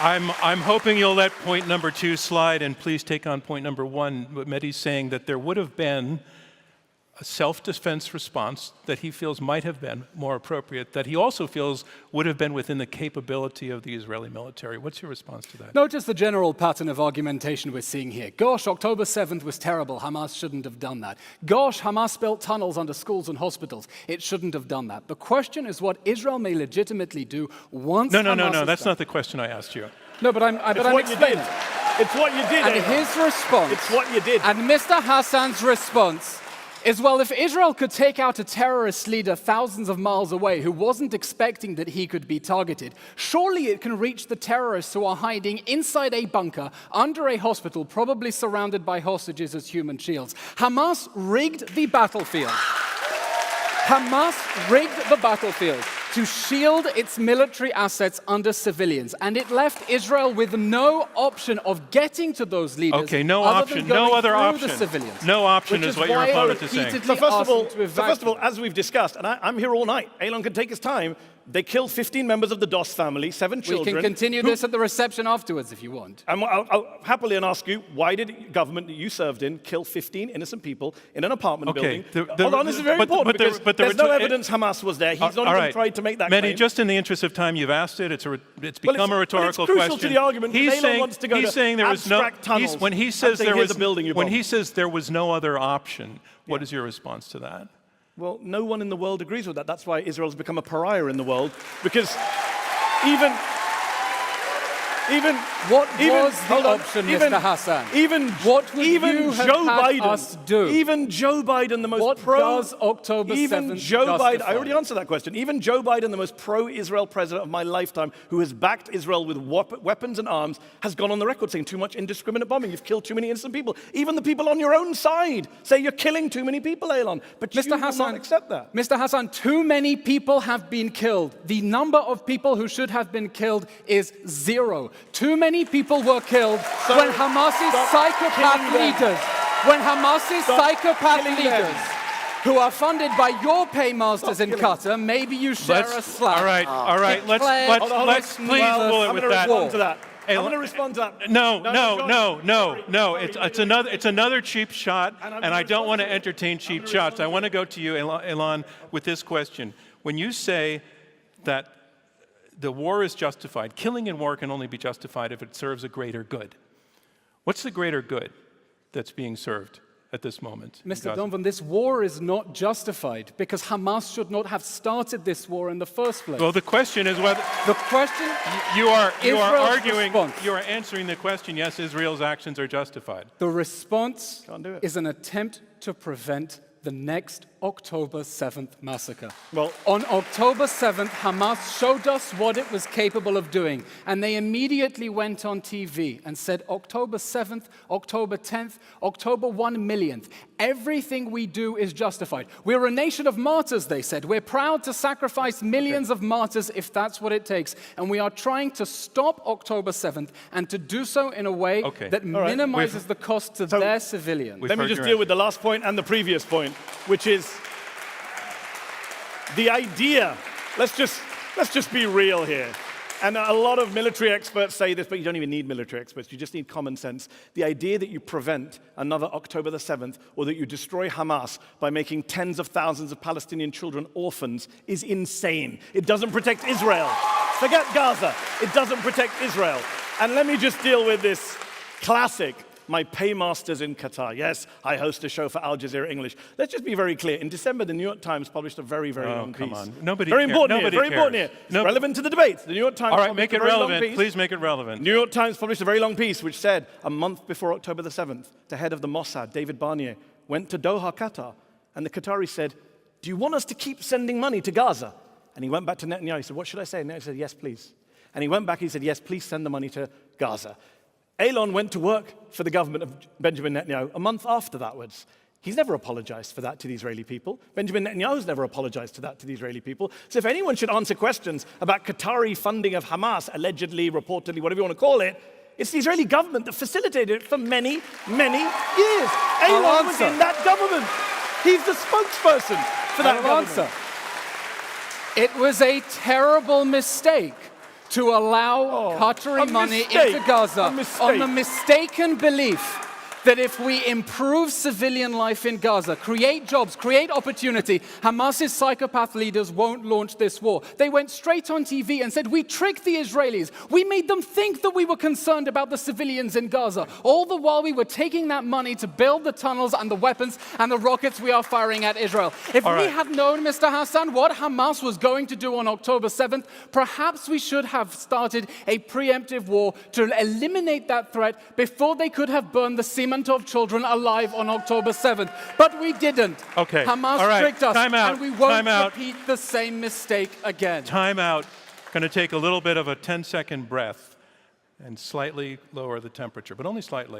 I'm hoping you'll let point number 2 slide, and please take on point number 1. Mehdi's saying that there would have been a self-defense response that he feels might have been more appropriate, that he also feels would have been within the capability of the Israeli military. What's your response to that? Notice the general pattern of argumentation we're seeing here. Gosh, October 7th was terrible. Hamas shouldn't have done that. Gosh, Hamas built tunnels under schools and hospitals. It shouldn't have done that. The question is what Israel may legitimately do once No, Hamas that's not the question I asked you. No, but I'm explaining. It's what you did, And Eylon. his response... It's what you did. And Mr. Hasan's response is, well, if Israel could take out a terrorist leader thousands of miles away who wasn't expecting that he could be targeted, surely it can reach the terrorists who are hiding inside a bunker, under a hospital, probably surrounded by hostages as human shields. Hamas rigged the battlefield. Hamas rigged the battlefield to shield its military assets under civilians, and it left Israel with no option of getting to those leaders. Okay, no other option, than going no other through option. the civilians. No option is what your opponent is saying. So first of all, as we've discussed, and I'm here all night, Eylon can take his time, they killed 15 members of the Doss family, 7 children. We can continue this at the reception afterwards if you want. And I'll happily ask you, why did the government that you served in kill 15 innocent people in an apartment building? Hold on, this is very important because there's no evidence Hamas was there. He's not even tried to make that claim. Mehdi, just in the interest of time, you've asked it. It's become a rhetorical question. It's question. crucial to the argument. Eylon wants to go to abstract tunnels. When he says there was no other option, what is your response to that? Well, no one in the world agrees with that. That's why Israel's become a pariah in the world, because even what was the option, Mr. Hasan? What would you have had us do? Even Joe Biden, the most what does October 7th justify? I already answered that question. Even Joe Biden, the most pro-Israel president of my lifetime, who has backed Israel with weapons and arms, has gone on the record saying too much indiscriminate bombing. You've killed too many innocent people. Even the people on your own side say you're killing too many people, Eylon. But you will not accept that. Mr. Hasan, too many people have been killed. The number of people who should have been killed is 0. Too many people were killed when Hamas's psychopath leaders, who are funded by your paymasters in Qatar, maybe you share a slack. All right. Let's please pull it with that. I'm going to respond to that. No. It's another cheap shot, and I don't want to entertain cheap shots. I want to go to you, Eylon, with this question. When you say that the war is justified, killing in war can only be justified if it serves a greater good. What's the greater good that's being served at this moment? Mr. Donvan, this war is not justified because Hamas should not have started this war in the first place. Well, the question is whether you are answering the question. Yes, Israel's actions are justified. The response is an attempt to prevent the next October 7th massacre. Well, on October 7th, Hamas showed us what it was capable of doing, and they immediately went on TV and said October 7th, October 10th, October 1 millionth. Everything we do is justified. We're a nation of martyrs, they said. We're proud to sacrifice millions of martyrs if that's what it takes. And we are trying to stop October 7th and to do so in a way that minimizes the cost to their civilians. Let me just deal with the last point and the previous point, which is the idea. Let's just be real here. And a lot of military experts say this, but you don't even need military experts. You just need common sense. The idea that you prevent another October the 7th or that you destroy Hamas by making tens of thousands of Palestinian children orphans is insane. It doesn't protect Israel. Forget Gaza. It doesn't protect Israel. And let me just deal with this classic. My paymasters in Qatar. Yes, I host a show for Al Jazeera English. Let's just be very clear. In December, the New York Times published a very, very long piece. Come on. Nobody very cares. important Nobody here. Very cares. important here. It's relevant to the debate. The New York Times. All right, make it relevant. Please make it relevant. New York Times published a very long piece which said a month before October the 7th, the head of the Mossad, David Barnier, went to Doha, Qatar, and the Qataris said, "Do you want us to keep sending money to Gaza?" And he went back to Netanyahu. He said, "What should I say?" And Netanyahu said, "Yes, please." And he went back and he said, "Yes, please send the money to Gaza." Eylon went to work for the government of Benjamin Netanyahu a month afterwards. He's never apologized for that to the Israeli people. Benjamin Netanyahu's never apologized to that to the Israeli people. So if anyone should answer questions about Qatari funding of Hamas, allegedly, reportedly, whatever you want to call it, it's the Israeli government that facilitated it for many, many years. Eylon was in that government. He's the spokesperson for that government. It was a terrible mistake to allow Qatari money mistake. into Gaza A mistake. on the mistaken belief that if we improve civilian life in Gaza, create jobs, create opportunity, Hamas's psychopath leaders won't launch this war. They went straight on TV and said, we tricked the Israelis. We made them think that we were concerned about the civilians in Gaza, all the while we were taking that money to build the tunnels and the weapons and the rockets we are firing at Israel. If we had known, Mr. Hasan, what Hamas was going to do on October 7th, perhaps we should have started a preemptive war to eliminate that threat before they could have burned the cement of children alive on October 7th. But we didn't. Okay. Hamas All right. tricked us, Time out. and we won't Time out. repeat the same mistake again. Time out. Going to take a little bit of a 10-second breath and slightly lower the temperature, but only slightly.